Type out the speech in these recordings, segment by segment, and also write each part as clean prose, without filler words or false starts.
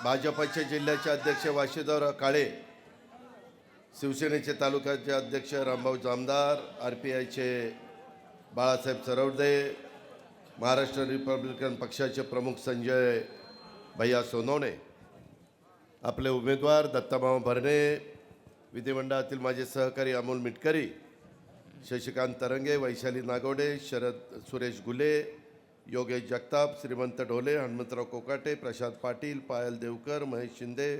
भाजपचे जिल्ह्याचे अध्यक्ष वाशीधर काळे, शिवसेनेचे तालुक्याचे अध्यक्ष रामभाऊ जामदार, RPIचे बाळासाहेब सरवदे, महाराष्ट्र रिपब्लिकन पक्षाचे प्रमुख संजय भैया सोनवणे, आपले उमेदवार दत्तामामा भरणे, विधिमंडळातील माझे सहकारी अमोल मिटकरी, शशिकांत तरंगे, वैशाली नागवडे, शरद सुरेश गुले, योगेश जगताप, श्रीमंत ढोले, हनुमंतराव कोकाटे, प्रशांत पाटील, पायल देवकर, महेश शिंदे,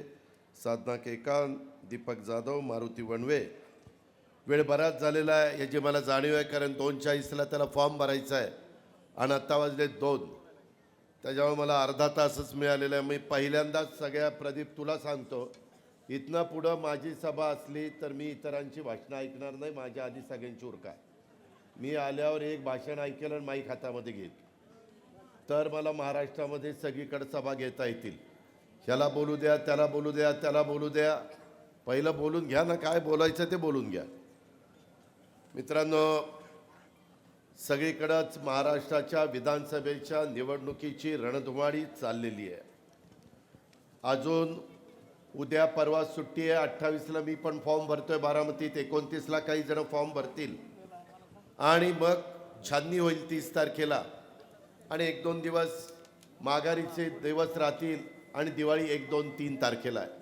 साधना केकान, दीपक जाधव, मारुती वणवे. वेळ बराच झालेला आहे याची मला जाणीव आहे, कारण 2:40ला त्याला फॉर्म भरायचा आहे आणि आत्ता वाजले 2. त्याच्यामुळे मला अर्धा तासच मिळालेला आहे. मी पहिल्यांदाच सगळ्या प्रदीप तुला सांगतो, इथनं पुढं माझी सभा असली तर मी इतरांची भाषणं ऐकणार नाही. माझ्या आधी सगळ्यांची उरका. मी आल्यावर एक भाषण ऐकेल आणि माईक हातामध्ये घेईल, तर मला महाराष्ट्रामध्ये सगळीकडे सभा घेता येतील. ह्याला बोलू द्या, त्याला बोलू द्या, त्याला बोलू द्या. पहिलं बोलून घ्या ना, काय बोलायचं ते बोलून घ्या. मित्रांनो, सगळीकडंच महाराष्ट्राच्या विधानसभेच्या निवडणुकीची रणधुमाळी चाललेली आहे. अजून उद्या परवा सुट्टी आहे. 28ला मी पण फॉर्म भरतोय बारामतीत, 29ला काही जण फॉर्म भरतील आणि मग छाननी होईल 30 तारखेला, आणि 1-2 दिवस माघारीचे दिवस राहतील आणि दिवाळी 1-2-3 तारखेला आहे.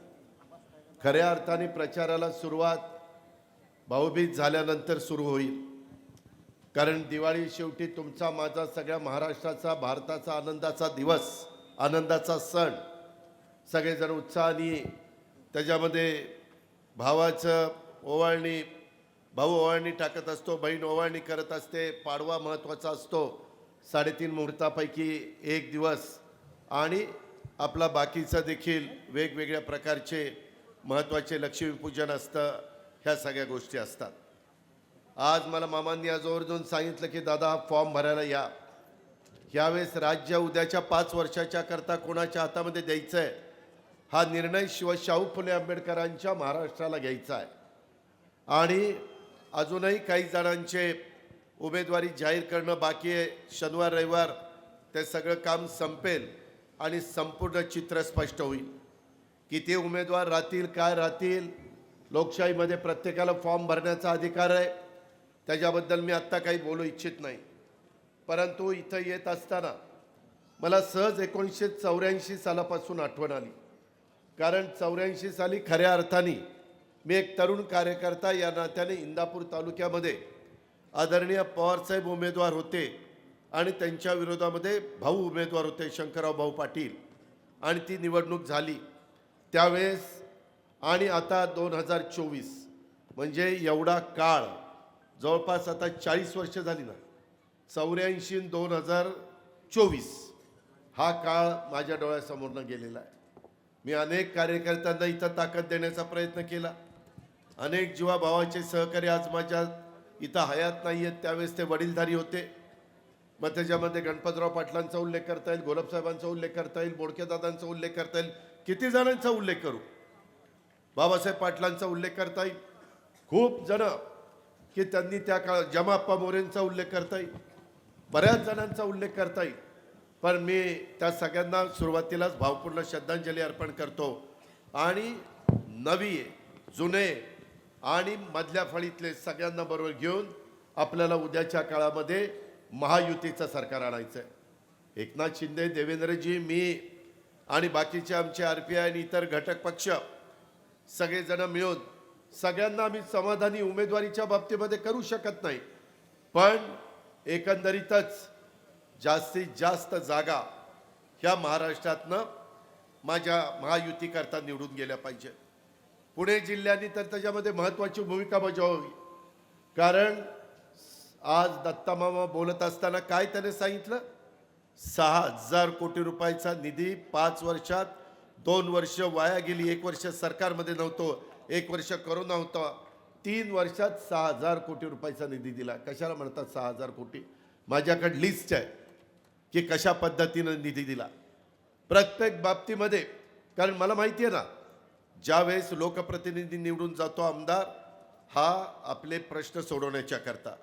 खऱ्या अर्थाने प्रचाराला सुरुवात भाऊबीज झाल्यानंतर सुरू होईल, कारण दिवाळी शेवटी तुमचा माझा सगळ्या महाराष्ट्राचा, भारताचा आनंदाचा दिवस, आनंदाचा सण. सगळेजण उत्साहाने त्याच्यामध्ये भावाचं ओवाळणी, भाऊ ओवाळणी टाकत असतो, बहीण ओवाळणी करत असते. पाडवा महत्त्वाचा असतो, 3.5 मुहूर्तापैकी एक दिवस, आणि आपला बाकीचं देखील वेगवेगळ्या प्रकारचे महत्त्वाचे लक्ष्मीपूजन असतं. ह्या सगळ्या गोष्टी असतात. आज मला मामांनी आजवरून सांगितलं की दादा हा फॉर्म भरायला या. यावेळेस राज्य उद्याच्या 5 वर्षाच्या करता कोणाच्या हातामध्ये द्यायचं आहे हा निर्णय शाहू फुले आंबेडकरांच्या महाराष्ट्राला घ्यायचा आहे. आणि अजूनही काही जणांचे उमेदवारी जाहीर करणं बाकी आहे. शनिवार रविवार ते सगळं काम संपेल आणि संपूर्ण चित्र स्पष्ट होईल. किती उमेदवार राहतील, काय राहतील. लोकशाहीमध्ये प्रत्येकाला फॉर्म भरण्याचा अधिकार आहे, त्याच्याबद्दल मी आत्ता काही बोलू इच्छित नाही. परंतु इथं येत असताना मला सहज 1984 सालापासून आठवण आली, कारण 84 साली खऱ्या अर्थाने मी एक तरुण कार्यकर्ता या नात्याने इंदापूर तालुक्यामध्ये आदरणीय पवारसाहेब उमेदवार होते आणि त्यांच्या विरोधामध्ये भाऊ उमेदवार होते, शंकरराव भाऊ पाटील, आणि ती निवडणूक झाली त्यावेळेस. आणि आता 2024 म्हणजे एवढा काळ, जवळपास आता 40 वर्ष झाली ना. 84 आणि 2024 हा काळ माझ्या डोळ्यासमोरनं गेलेला आहे. मी अनेक कार्यकर्त्यांना इथं ताकद देण्याचा प्रयत्न केला. अनेक जीवाभावाचे सहकारी आज माझ्या इथं हयात नाही आहेत, त्यावेळेस ते वडीलधारी होते. मग त्याच्यामध्ये गणपतराव पाटलांचा उल्लेख करता येईल, गोलपसाहेबांचा उल्लेख करता येईल, बोडकेदादांचा उल्लेख करता येईल, किती जणांचा उल्लेख करू. बाबासाहेब पाटलांचा उल्लेख करता येईल, खूप जण की त्यांनी त्या काळात, जमाप्पा मोरेंचा उल्लेख करता येईल, बऱ्याच जणांचा उल्लेख करता येईल. पण मी त्या सगळ्यांना सुरुवातीलाच भावपूर्ण श्रद्धांजली अर्पण करतो. आणि नवी, जुने आणि मधल्या फळीतले सगळ्यांना बरोबर घेऊन आपल्याला उद्याच्या काळामध्ये महायुतीचं सरकार आणायचं आहे. एकनाथ शिंदे, देवेंद्रजी, मी आणि बाकीचे आमचे RPI आणि इतर घटक पक्ष सगळेजण मिळून सगळ्यांना आम्ही समाधानी उमेदवारीच्या बाबतीमध्ये करू शकत नाही, पण एकंदरीतच जास्तीत जास्त जागा ह्या महाराष्ट्रातनं माझ्या महायुतीकरता निवडून गेल्या पाहिजे. पुणे जिल्ह्याने तर त्याच्यामध्ये महत्त्वाची भूमिका बजावावी, कारण आज दत्तामामा बोलत असताना काय त्याने सांगितलं, 6,000 कोटी रुपयाचा निधी 5 वर्षात. 2 वर्ष वाया गेली, 1 वर्ष सरकारमध्ये नव्हतो, 1 वर्ष करोना होता. 3 वर्षात 6,000 कोटी रुपयाचा निधी दिला. कशाला म्हणतात 6,000 कोटी? माझ्याकडे लिस्ट आहे की कशा पद्धतीनं निधी दिला प्रत्येक बाबतीमध्ये. कारण मला माहिती आहे ना, ज्यावेळेस लोकप्रतिनिधी निवडून जातो आमदार, हा आपले प्रश्न सोडवण्याच्या करता,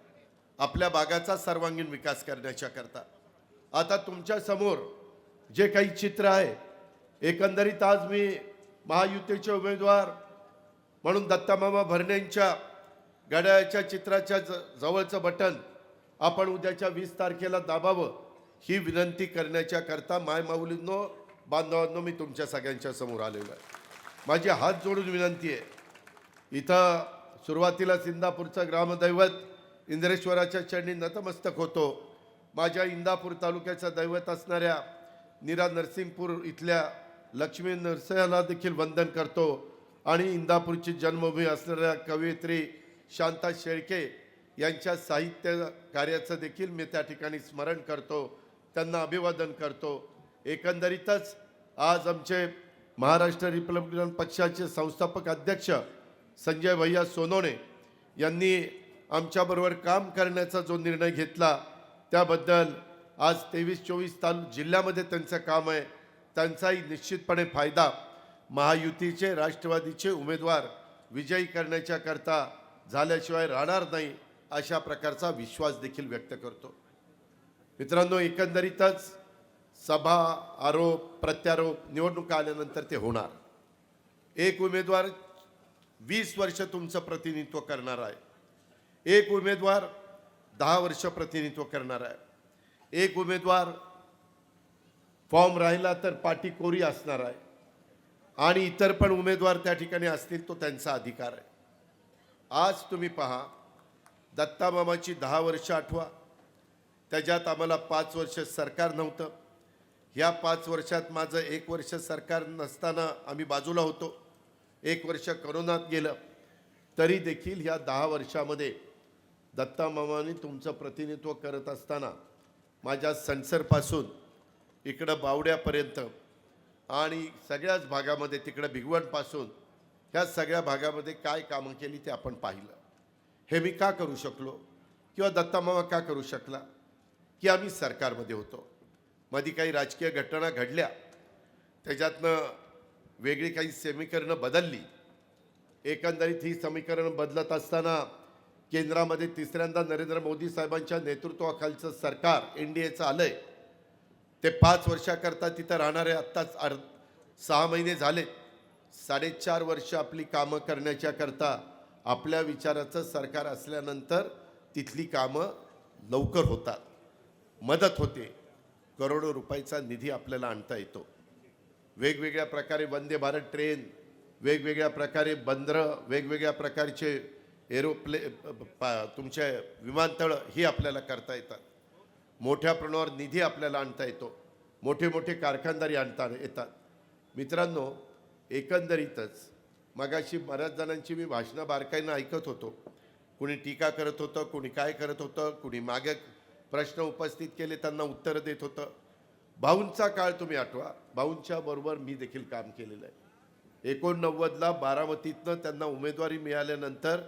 आपल्या भागाचा सर्वांगीण विकास करण्याच्या करता. आता तुमच्या समोर जे काही चित्र आहे, एकंदरीत आज मी महायुतीचे उमेदवार म्हणून दत्तामामा भरणेंच्या घड्याळाच्या चित्राच्या जवळचं बटन आपण उद्याच्या 20 तारखेला दाबावं ही विनंती करण्याच्या करता मायमाऊलींनो, बांधवांनो, मी तुमच्या सगळ्यांच्या समोर आलेलो आहे. माझी हात जोडून विनंती आहे, इथं सुरुवातीलाच इंदापूरचं ग्रामदैवत इंद्रेश्वराच्या चरणी नतमस्तक होतो. माझ्या इंदापूर तालुक्याचं दैवत असणाऱ्या नीरा नरसिंगपूर इथल्या लक्ष्मी नरसिंहाला देखील वंदन करतो आणि इंदापूरची जन्मभूमी असणाऱ्या कवयित्री शांता शेळके यांच्या साहित्य कार्याचं देखील मी त्या ठिकाणी स्मरण करतो, त्यांना अभिवादन करतो. एकंदरीतच आज आमचे महाराष्ट्र रिपब्लिकन पक्षाचे संस्थापक अध्यक्ष संजय भैया सोनवणे यांनी आमच्याबरोबर काम करण्याचा जो निर्णय घेतला त्याबद्दल आज 23-24 जिल्ह्यामध्ये त्यांचं काम आहे, त्यांचाही निश्चितपणे फायदा महायुतीचे राष्ट्रवादीचे उमेदवार विजयी करण्याच्या करता झाल्याशिवाय राहणार नाही, अशा प्रकारचा विश्वास देखील व्यक्त करतो. मित्रांनो, एकंदरीतच सभा, आरोप प्रत्यारोप निवडणुका आल्यानंतर ते होणार. एक उमेदवार 20 वर्ष तुमचं प्रतिनिधित्व करणार आहे, एक उमेदवार 10 वर्ष प्रतिनिधित्व करणार आहे, एक उमेदवार फॉर्म राहिला तर पाटी कोरी असणार आहे आणि इतर पण उमेदवार त्या ठिकाणी असतील, तो त्यांचा अधिकार आहे. आज तुम्ही पहा, दत्तामामाची 10 वर्ष आठवा, त्याच्यात आम्हाला 5 वर्ष सरकार नव्हतं. ह्या 5 वर्षात माझं 1 वर्ष सरकार नसताना आम्ही बाजूला होतो, 1 वर्ष करोनात गेलं, तरी देखील ह्या 10 वर्षामध्ये दत्तामामांनी तुमचं प्रतिनिधित्व करत असताना माझ्या सणसरपासून इकडं बावड्यापर्यंत आणि सगळ्याच भागामध्ये तिकडं भिगवणपासून ह्या सगळ्या भागामध्ये काय कामं केली ते आपण पाहिलं. हे मी का करू शकलो किंवा दत्तामामा का करू शकला की आम्ही सरकारमध्ये होतो. मध्ये काही राजकीय घटना घडल्या, त्याच्यातनं वेगळी काही समीकरणं बदलली. एकंदरीत ही समीकरणं बदलत असताना केंद्रामध्ये तिसऱ्यांदा नरेंद्र मोदी साहेबांच्या नेतृत्वाखालचं सरकार NDAचं आलंय. ते 5 वर्षाकरता तिथं राहणारे आत्ताच 6 महिने झाले. 4.5 वर्ष आपली कामं करण्याच्या करता आपल्या विचाराचं सरकार असल्यानंतर तिथली कामं लवकर होतात, मदत होते, करोडो रुपयाचा निधी आपल्याला आणता येतो. वेगवेगळ्या प्रकारे वंदे भारत ट्रेन, वेगवेगळ्या प्रकारे बंदरं, वेगवेगळ्या प्रकारचे तुमचे विमानतळ ही आपल्याला करता येतात. मोठ्या प्रमाणावर निधी आपल्याला आणता येतो, मोठे मोठे कारखानदारी आणता येतात. मित्रांनो, एकंदरीतच मगाशी बऱ्याच जणांची मी भाषणं बारकाईनं ऐकत होतो. कुणी टीका करत होतं, कुणी काय करत होतं, कुणी मागे प्रश्न उपस्थित केले त्यांना उत्तरं देत होतं. भाऊंचा काळ तुम्ही आठवा, भाऊंच्या बरोबर मी देखील काम केलेलं आहे. 89ला बारामतीतनं त्यांना उमेदवारी मिळाल्यानंतर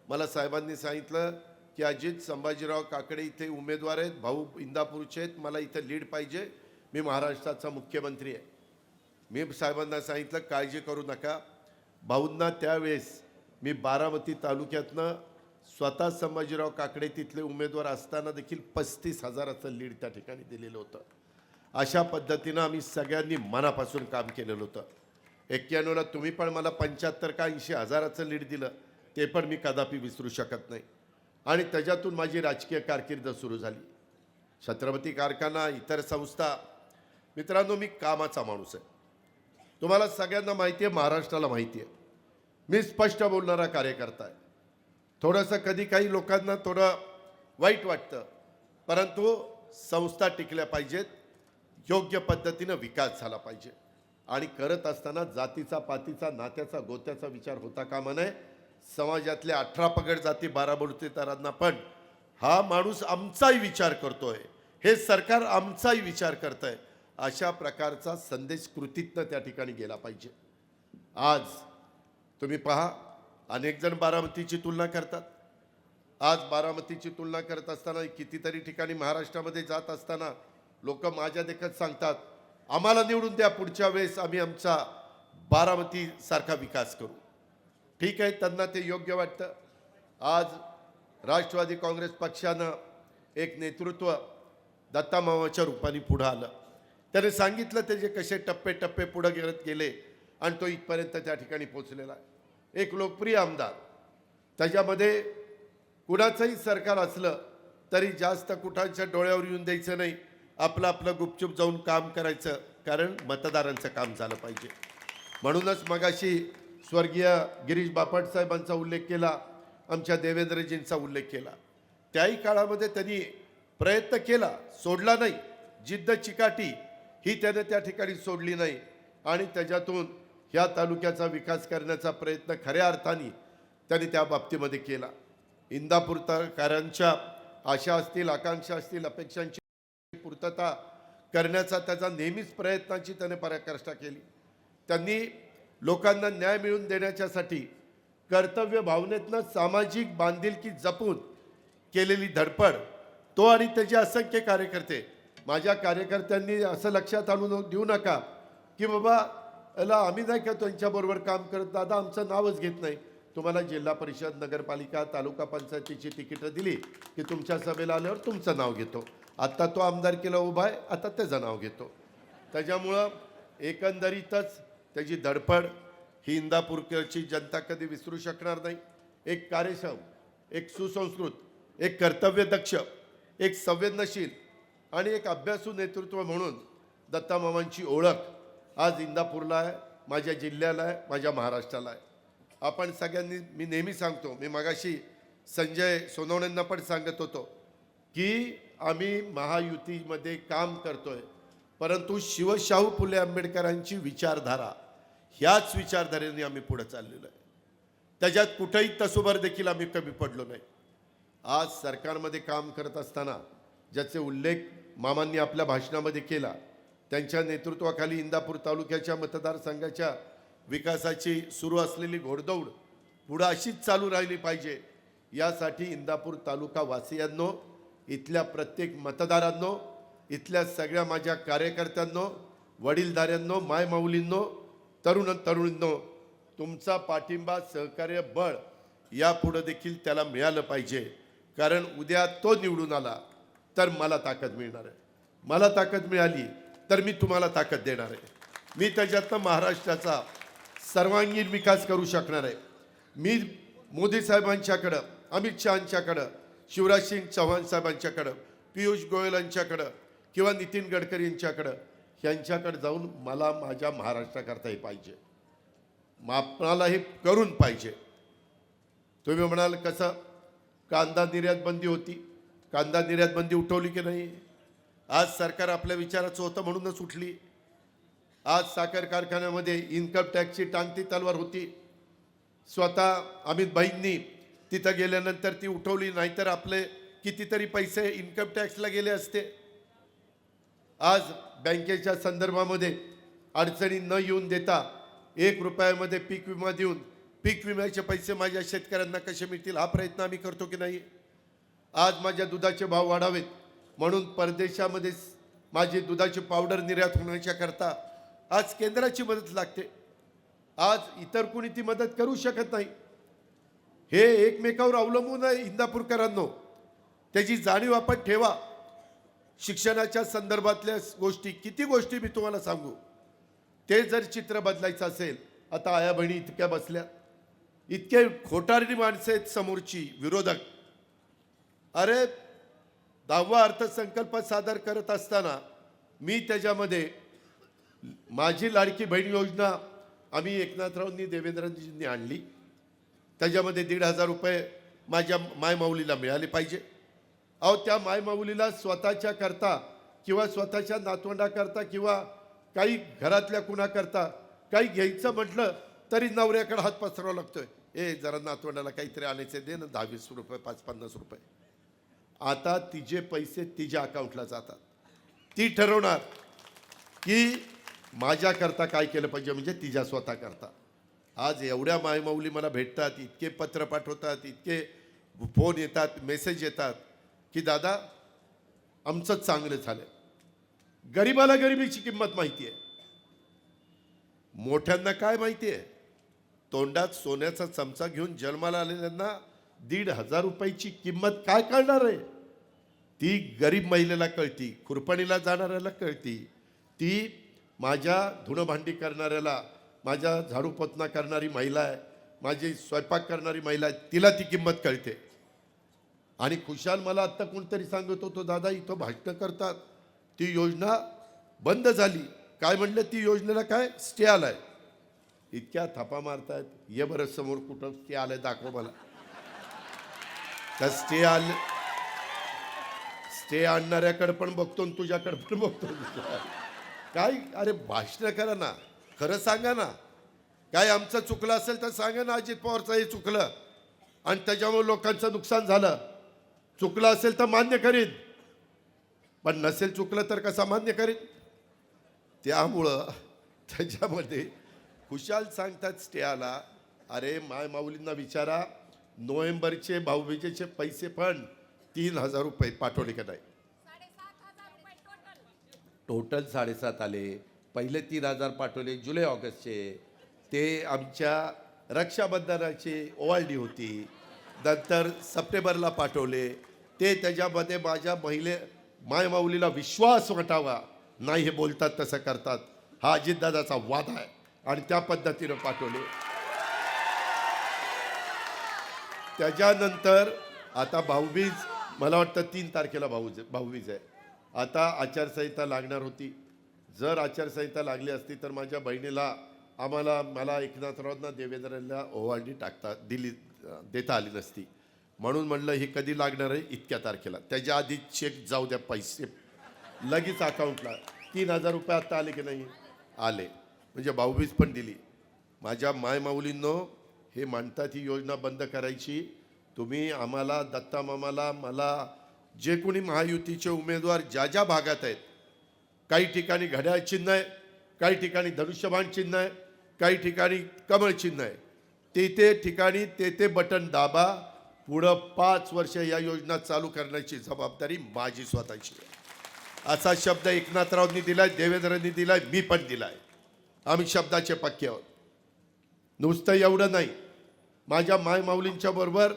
मला साहेबांनी सांगितलं की अजित संभाजीराव काकडे इथे उमेदवार आहेत, भाऊ इंदापूरचे आहेत, मला इथं लीड पाहिजे, मी महाराष्ट्राचा मुख्यमंत्री आहे. मी साहेबांना सांगितलं काळजी करू नका. भाऊंना त्यावेळेस मी बारामती तालुक्यातनं स्वतः संभाजीराव काकडे तिथले उमेदवार असताना देखील 35,000चं लीड त्या ठिकाणी दिलेलं होतं. अशा पद्धतीनं आम्ही सगळ्यांनी मनापासून काम केलेलं होतं. 91ला तुम्ही पण मला 75 का 80,000चं लीड दिलं, ते पण मी कदापि विसरू शकत नाही. आणि त्याच्यातून माझी राजकीय कारकीर्द सुरू झाली. छत्रपती कारखाना, इतर संस्था. मित्रांनो, मी कामाचा माणूस आहे, तुम्हाला सगळ्यांना माहिती आहे, महाराष्ट्राला माहिती आहे. मी स्पष्ट बोलणारा कार्यकर्ता आहे. थोडंसं कधी काही लोकांना थोडं वाईट वाटतं, परंतु संस्था टिकल्या पाहिजेत, योग्य पद्धतीनं विकास झाला पाहिजे. आणि करत असताना जातीचा, पातीचा, नात्याचा, गोत्याचा विचार होता कामा नये. समाजातल्या 18 पगड जाती 12 बलुतेदारांना पण हा माणूस आमचाही विचार करतोय, हे सरकार आमचाही विचार करतंय, अशा प्रकारचा संदेश कृतीतनं त्या ठिकाणी गेला पाहिजे. आज तुम्ही पहा, अनेक जण बारामतीची तुलना करतात. आज बारामतीची तुलना करत असताना कितीतरी ठिकाणी महाराष्ट्रामध्ये जात असताना लोक माझ्या देखत सांगतात, आम्हाला निवडून द्या, पुढच्या वेळेस आम्ही आमचा बारामतीसारखा विकास करू. ठीक आहे, त्यांना ते योग्य वाटतं. आज राष्ट्रवादी काँग्रेस पक्षानं एक नेतृत्व दत्तामामाच्या रूपाने पुढं आलं. त्याने सांगितलं त्याचे कसे टप्पे टप्पे पुढे गेले गेले आणि तो इथपर्यंत त्या ठिकाणी पोहोचलेला आहे. एक लोकप्रिय आमदार, त्याच्यामध्ये कुणाचंही सरकार असलं तरी जास्त कुठांच्या डोळ्यावर येऊन द्यायचं नाही, आपलं आपलं गुपचूप जाऊन काम करायचं, कारण मतदारांचं काम झालं पाहिजे. म्हणूनच मगाशी स्वर्गीय गिरीश बापट साहेबांचा उल्लेख केला, आमच्या देवेंद्रजींचा उल्लेख केला. त्याही काळामध्ये त्यांनी प्रयत्न केला, सोडला नाही. जिद्द चिकाटी ही त्याने त्या ठिकाणी सोडली नाही आणि त्याच्यातून ह्या तालुक्याचा विकास करण्याचा प्रयत्न खऱ्या अर्थाने त्यांनी त्या बाबतीमध्ये केला. इंदापूरकरांच्या आशा असतील, आकांक्षा असतील, अपेक्षांची पूर्तता करण्याचा त्याचा नेहमीच प्रयत्नांची त्याने पराकाष्ठा केली. त्यांनी लोकांना न्याय मिळवून देण्याच्यासाठी कर्तव्य भावनेतनं सामाजिक बांधिलकी जपून केलेली धडपड, तो आणि त्याचे असंख्य कार्यकर्ते. माझ्या कार्यकर्त्यांनी असं लक्षात आणून देऊ नका की बाबा याला आम्ही नाही का त्यांच्याबरोबर काम करत, दादा आमचं नावच घेत नाही. तुम्हाला जिल्हा परिषद, नगरपालिका, तालुका पंचायतीची तिकीटं दिली की तुमच्या सभेला आल्यावर तुमचं नाव घेतो. आत्ता तो आमदारकीला उभा आहे, आता त्याचं नाव घेतो. त्याच्यामुळं एकंदरीतच त्याची धडपड ही इंदापूरची जनता कधी विसरू शकणार नाही. एक कार्यक्षम, एक सुसंस्कृत, एक कर्तव्यदक्ष, एक संवेदनशील आणि एक अभ्यासू नेतृत्व म्हणून दत्तामामांची ओळख आज इंदापूरला आहे, माझ्या जिल्ह्याला आहे, माझ्या महाराष्ट्राला आहे. आपण सगळ्यांनी, मी नेहमी सांगतो, मी मगाशी संजय सोनवणेंना पण सांगत होतो की आम्ही महायुतीमध्ये काम करतोय, परंतु शिवशाहू फुले आंबेडकरांची विचारधारा, ह्याच विचारधारेने आम्ही पुढे चाललेलो आहे. त्याच्यात कुठेही तसुभर देखील आम्ही कमी पडलो नाही. आज सरकारमध्ये काम करत असताना ज्याचे उल्लेख मामांनी आपल्या भाषणामध्ये केला, त्यांच्या नेतृत्वाखाली इंदापूर तालुक्याच्या मतदारसंघाच्या विकासाची सुरू असलेली घोडदौड पुढं अशीच चालू राहिली पाहिजे. यासाठी इंदापूर तालुका वासियांनो, इथल्या प्रत्येक मतदारांनो, इथल्या सगळ्या माझ्या कार्यकर्त्यांनो, वडीलधाऱ्यांनो, मायमाऊलींनो, तरुणींनो, तुमचा पाठिंबा, सहकार्य, बळ यापुढं देखील त्याला मिळालं पाहिजे. कारण उद्या तो निवडून आला तर मला ताकद मिळणार आहे. मला ताकद मिळाली तर मी तुम्हाला ताकद देणार आहे. मी त्याच्यातनं महाराष्ट्राचा सर्वांगीण विकास करू शकणार आहे. मी मोदी साहेबांच्याकडं, अमित शहांच्याकडं, शिवराज सिंग चौहान साहेबांच्याकडं, पियुष गोयल यांच्याकडं किंवा नितीन गडकरी यांच्याकडं, यांच्याकडे जाऊन मला माझ्या महाराष्ट्राकरता हे पाहिजे, आपणाला हे करून पाहिजे. तुम्ही म्हणाल कसं, कांदा निर्यात बंदी होती, कांदा निर्यात बंदी उठवली की नाही? आज सरकार आपल्या विचाराचं होतं म्हणूनच उठली. आज साखर कारखान्यामध्ये इन्कम टॅक्सची टांगती तलवार होती, स्वतः अमित भाईंनी तिथं गेल्यानंतर ती उठवली, नाहीतर आपले कितीतरी पैसे इन्कम टॅक्सला गेले असते. आज बँकेच्या संदर्भामध्ये अडचणी न येऊन देता 1 रुपयामध्ये पीक विमा देऊन पीक विम्याचे पैसे माझ्या शेतकऱ्यांना कसे मिळतील हा प्रयत्न आम्ही करतो की नाही? आज माझ्या दुधाचे भाव वाढावेत म्हणून परदेशामध्ये माझी दुधाची पावडर निर्यात होण्याच्या करता आज केंद्राची मदत लागते. आज इतर कोणी ती मदत करू शकत नाही. हे एकमेकावर अवलंबून आहे. इंदापूरकरांनो, त्याची जाणीव आपण ठेवा. शिक्षणाच्या संदर्भातल्या गोष्टी, किती गोष्टी मी तुम्हाला सांगू, ते जर चित्र बदलायचं असेल, आता आया बहिणी इतक्या बसल्या, इतके खोटारडी माणसं आहेत समोरची, विरोधक. अरे 10वा अर्थसंकल्प सादर करत असताना मी त्याच्यामध्ये माझी लाडकी बहीण योजना आम्ही एकनाथरावांनी, देवेंद्रजींनी आणली. त्याच्यामध्ये 1,500 रुपये माझ्या मायमाऊलीला मिळाले पाहिजे. अहो, त्या मायमाऊलीला स्वतःच्या करता किंवा स्वतःच्या नातवंडाकरता किंवा काही घरातल्या कुणाकरता काही घ्यायचं म्हटलं तरी नवऱ्याकडे हात पसरावा लागतोय. जरा नातवंडाला काहीतरी आणायचे, दे ना 10-20 रुपये, 5-50 रुपये. आता तिचे पैसे तिच्या अकाउंटला जातात. ती ठरवणार की माझ्याकरता काय केलं पाहिजे, म्हणजे तिच्या स्वतः करता. आज एवढ्या मायमाऊली मला भेटतात, इतके पत्र पाठवतात, इतके फोन येतात, मेसेज येतात की दादा आमचं चांगलं झालं. गरीबाला गरिबीची किंमत माहिती आहे, मोठ्यांना काय माहिती आहे? तोंडात सोन्याचा चमचा घेऊन जन्माला आलेल्यांना 1,500 रुपयाची किंमत काय कळणार आहे? ती गरीब महिलेला कळती, खुरपणीला जाणाऱ्याला कळती, ती माझ्या धुणंभांडी करणाऱ्याला, माझ्या झाडू पोतना करणारी महिला आहे, माझी स्वयंपाक करणारी महिला आहे, तिला ती किंमत कळते. आणि खुशाल मला आत्ता कोणतरी सांगत होतो, दादा इथं भाषणं करतात, ती योजना बंद झाली. काय म्हणलं, ती योजनेला काय स्टे आलाय. इतक्या थापा मारतायत. ये बरं समोर कुठं स्टे आलाय दाखव मला. त्या स्टे आणणाऱ्याकडे पण बघतो आणि तुझ्याकडे पण बघतो. काय अरे भाषणं करा ना, खरं सांगा ना. काय आमचं चुकलं असेल तर सांगा ना, अजित पवारचं हे चुकलं आणि त्याच्यामुळे लोकांचं नुकसान झालं. चुकलं असेल तर मान्य करीन, पण नसेल चुकलं तर कसा मान्य करीन. त्यामुळं त्याच्यामध्ये खुशाल सांगतात स्टे आला. अरे माय माऊलींना विचारा, नोव्हेंबरचे भाऊबीजेचे पैसे पण 3,000 रुपये पाठवले का नाही. टोटल 7.5 आले. पहिले 3,000 पाठवले जुलै ऑगस्टचे, ते आमच्या रक्षाबंधनाची ओवाळणी होती. नंतर सप्टेंबरला पाठवले ते. त्याच्यामध्ये माझ्या माय माऊलीला विश्वास वाटावा, नाही हे बोलतात तसं करतात, हा अजितदादाचा वाद आहे आणि त्या पद्धतीनं पाठवले. त्याच्यानंतर आता भाऊबीज, मला वाटतं 3 तारखेला भाऊबीज आहे. आता आचारसंहिता लागणार होती. जर आचारसंहिता लागली असती तर माझ्या बहिणीला, मला एकनाथरावांना, देवेंद्रला ओवाळणी देता आली नसती. म्हणून म्हणलं हे कधी लागणार आहे, इतक्या तारखेला. त्याच्या आधी चेक जाऊ द्या, पैसे लगेच अकाउंटला. 3,000 रुपये आता आले की नाही, आले. म्हणजे भाऊबीज पण दिली. माझ्या माय माऊलींनो, हे म्हणतात ही योजना बंद करायची. तुम्ही आम्हाला, दत्ता मामाला, मला, जे कोणी महायुतीचे उमेदवार ज्या ज्या भागात आहेत, काही ठिकाणी घड्याळ चिन्ह आहे, काही ठिकाणी धनुष्यबाण चिन्ह आहे, काही ठिकाणी कमळ चिन्ह आहे, ते ठिकाणी ते बटन दाबा. पुढं 5 वर्ष या योजना चालू करण्याची जबाबदारी माझी स्वतःची आहे. असा शब्द एकनाथरावांनी दिलाय, देवेंद्रांनी दिलाय, मी पण दिलाय. आम्ही शब्दाचे पक्के आहोत. नुसतं एवढं नाही, माझ्या माय माऊलींच्या बरोबर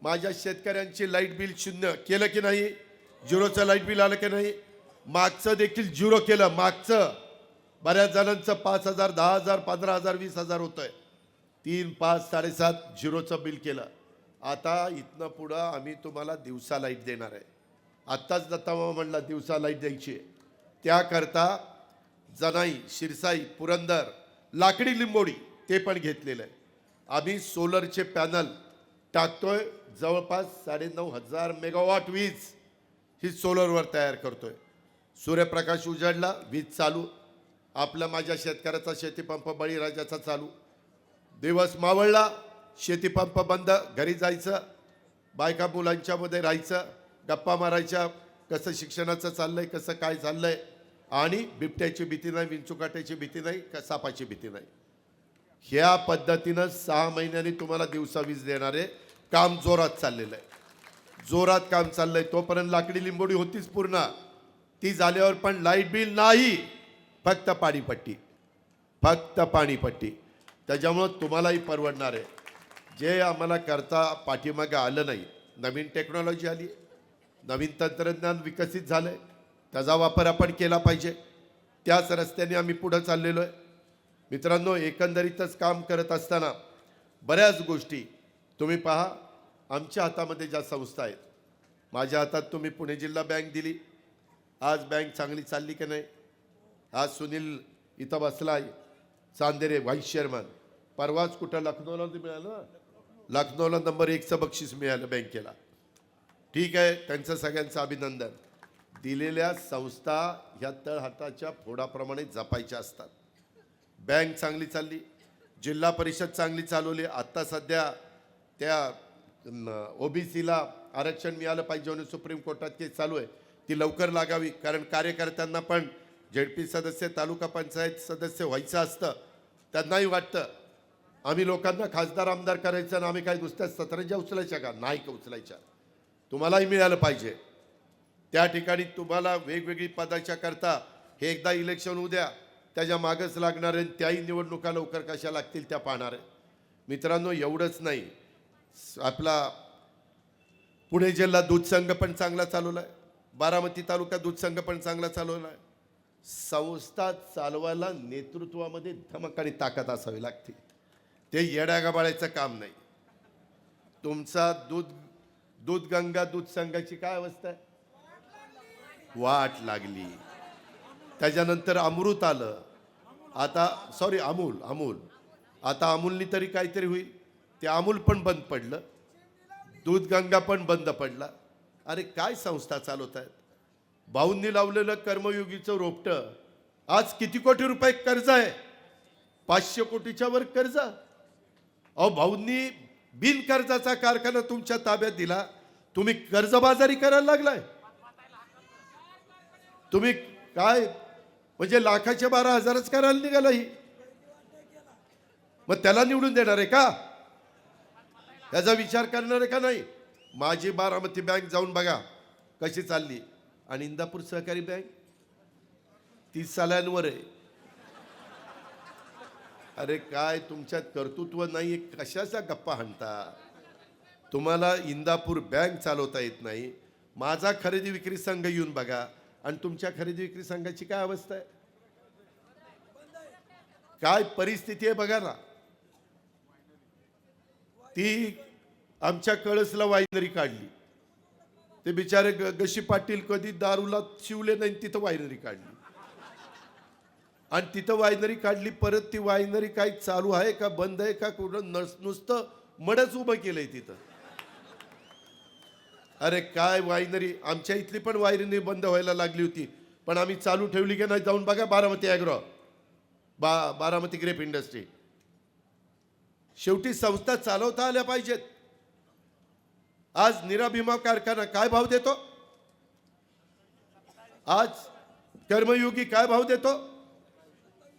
माझ्या शेतकऱ्यांची लाईट बिल 0 केलं की नाही, 0चं लाईट बिल आलं की नाही, मागचं देखील 0 केलं. मागचं बऱ्याच जणांचं 5,000, 10,000, 15,000, 20,000 होतंय. 3, 5, 7.5 0चं बिल केलं. आता इथनं पुढं आम्ही तुम्हाला दिवसा लाईट देणार आहे. आत्ताच दत्तामामा म्हणला दिवसा लाईट द्यायची आहे. त्याकरता जनाई, शिरसाई, पुरंदर, लाकडी लिंबोडी ते पण घेतलेलं आहे. आम्ही सोलरचे पॅनल टाकतोय. जवळपास 9,500 मेगावॉट वीज ही सोलरवर तयार करतोय. सूर्यप्रकाश उजाडला, वीज चालू. माझ्या शेतकऱ्याचा शेतीपंप बळीराजाचा चालू. दिवस मावळला, शेतीपंप बंद, घरी जायचं, बायका मुलांच्यामध्ये राहायचं, गप्पा मारायच्या, कसं शिक्षणाचं चाललंय, कसं काय चाललंय. आणि बिबट्याची भीती नाही, विंचुकाट्याची भीती नाही, सापाची भीती नाही. ह्या पद्धतीनं 6 महिन्यांनी तुम्हाला दिवसा वीज देणारे काम जोरात चाललेलं आहे. जोरात काम चाललंय. तोपर्यंत लाकडी लिंबोडी होतीच पूर्ण. ती झाल्यावर पण लाईट बिल नाही, फक्त पाणीपट्टी, फक्त पाणीपट्टी. त्याच्यामुळं तुम्हालाही परवडणार आहे. जे आम्हाला करता पाठीमागं आलं नाही, नवीन टेक्नॉलॉजी आली, नवीन तंत्रज्ञान विकसित झालं आहे, त्याचा वापर आपण केला पाहिजे. त्याच रस्त्याने आम्ही पुढं चाललेलो आहे. मित्रांनो, एकंदरीतच काम करत असताना बऱ्याच गोष्टी तुम्ही पहा, आमच्या हातामध्ये ज्या संस्था आहेत, माझ्या हातात तुम्ही पुणे जिल्हा बँक दिली. आज बँक चांगली चालली की नाही. आज सुनील इथं बसलाय, चांदेरे व्हाईस चेअरमन. परवाच कुठं लखनौला मिळालं, लखनौला नंबर 1चं बक्षीस मिळालं बँकेला. ठीक आहे, त्यांचं सगळ्यांचं अभिनंदन. दिलेल्या संस्था ह्या तळहाताच्या फोडाप्रमाणे जपायच्या असतात. बँक चांगली चालली, जिल्हा परिषद चांगली चालवली. आत्ता सध्या त्या ओबीसीला आरक्षण मिळालं पाहिजे म्हणून सुप्रीम कोर्टात केस चालू आहे, ती लवकर लागावी. कारण कार्यकर्त्यांना पण झेडपी सदस्य, तालुका पंचायत सदस्य व्हायचं असतं. त्यांनाही वाटतं आम्ही लोकांना खासदार आमदार करायचं आणि आम्ही काय नुसत्या सतरंज्या उचलायच्या का, नाही का उचलायच्या. तुम्हालाही मिळालं पाहिजे. त्या ठिकाणी तुम्हाला वेगवेगळी पदाच्या करता हे एकदा इलेक्शन उद्या, त्याच्या मागच लागणार आहे. त्याही निवडणुका लवकर कशा लागतील त्या पाहणार आहे. मित्रांनो, एवढंच नाही, आपला पुणे जिल्हा दूध संघ पण चांगला चालवला आहे. बारामती तालुका दूध संघ पण चांगला चालवला आहे. संस्था चालवायला नेतृत्वामध्ये धमक आणि ताकद असावी लागते. ते येड्यागाबाळाचं काम नाही. तुमचा दूध गंगा दूध संघाची काय अवस्था आहे? वाट लागली. त्याच्यानंतर अमृत आलं. आता सॉरी अमूल आता अमूलनी तरी काहीतरी होईल. ते अमूल पण बंद पडलं, दूध गंगा पण बंद पडला. अरे काय संस्था चालवत आहेत? भाऊंनी लावलेलं कर्मयोगीचं रोपटं आज किती कोटी रुपये कर्ज आहे? 500 कोटीच्या वर कर्ज. अहो, भाऊंनी बिन कर्जाचा कारखाना तुमच्या ताब्यात दिला, तुम्ही कर्जबाजारी करायला लागलाय. तुम्ही काय म्हणजे लाखाच्या 12,000च करायला निघाला ही. मग त्याला निवडून देणार आहे का? त्याचा विचार करणार आहे का नाही? माझी बारामती बँक जाऊन बघा कशी चालली, आणि इंदापूर सहकारी बँक 30 सालांवर आहे. अरे काय तुमच्यात कर्तृत्व नाही, कशाचा गप्पा हाणता? तुम्हाला इंदापूर बँक चालवता येत नाही. माझा खरेदी विक्री संघ येऊन बघा, आणि तुमच्या खरेदी विक्री संघाची काय अवस्था आहे, काय परिस्थिती आहे बघा ना. ती आमच्या कळसला वायनरी काढली, ते बिचारे गशी पाटील कधी दारूला शिवले नाही, तिथं वायनरी काढली. आणि तिथं वायनरी काढली, परत ती वायनरी काय चालू आहे का बंद आहे का कुठं नुसतं मडच उभं केलंय तिथं. अरे काय वायनरी, आमच्या इथली पण वायनरी बंद व्हायला लागली होती, पण आम्ही चालू ठेवली की नाही जाऊन बघा. Baramati Agro, Baramati grape industry. शेवटी संस्था चालवता आल्या पाहिजेत. आज निराभिमा कारखाना काय भाव देतो? आज कर्मयोगी काय भाव देतो?